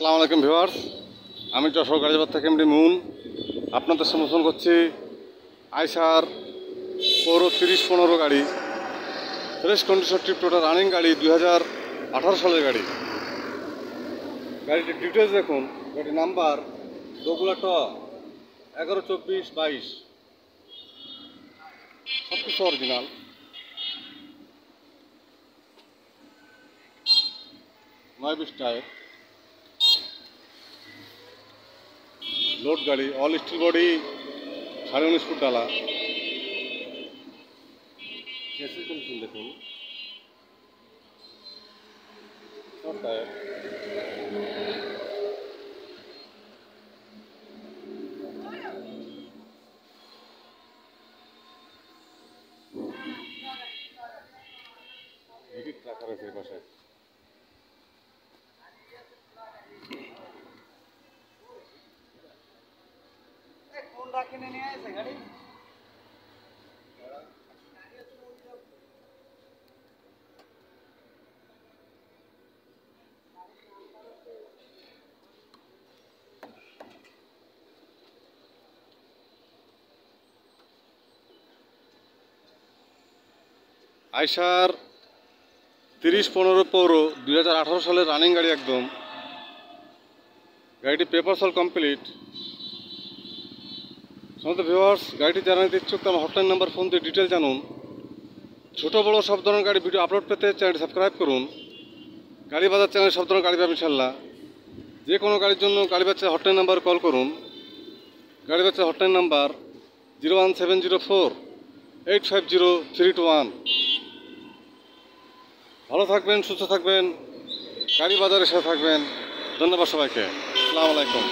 আসসালামু আলাইকুম ভিউয়ার্স, আমি যশোর গাড়িবাজার থেকে এমডি মুন আপনাদের সমর্থন করছি আইসার পৌর 30-15 গাড়ি fresh condition trip total running গাড়ি 2018 সালের গাড়ি। গাড়িটির ডিটেলস দেখুন। গাড়ির নাম্বার দোগুলা ট 112422, সব কিছু অরিজিনাল। নয় 20 টায়ার, লোড গাড়ি, অল স্টিল বডি, 19.5 ফুট ডালা। চেসিস কন্ডিশন দেখুন, সব টায়ার। এদিক রাখা রয়েছে পাশে। কিনে নিয়ে আসে গাড়ি আইসার 30-15 পৌর 2018 সালের রানিং গাড়ি একদম। গাড়িটি পেপার সল কমপ্লিট। সমস্ত ভিউয়ার্স, গাড়িটি যারা নিতে ইচ্ছুক তার হটলাইন নাম্বার ফোন দিয়ে ডিটেল জানুন। ছোটো বড়ো সব ধরনের গাড়ি ভিডিও আপলোড পেতে চ্যানেলটি সাবস্ক্রাইব করুন। গাড়ি বাজার চ্যানেল সব ধরনের গাড়ি পাবেন ইনশাল্লাহ। যে কোনো গাড়ির জন্য গাড়ি বাচ্চা হটলাইন নাম্বার কল করুন। গাড়ি বাচ্চা হটলাইন নাম্বার 01704-850-321। ভালো থাকবেন, সুস্থ থাকবেন, গাড়ি বাজারের সাথে থাকবেন। ধন্যবাদ সবাইকে। আসসালামু আলাইকুম।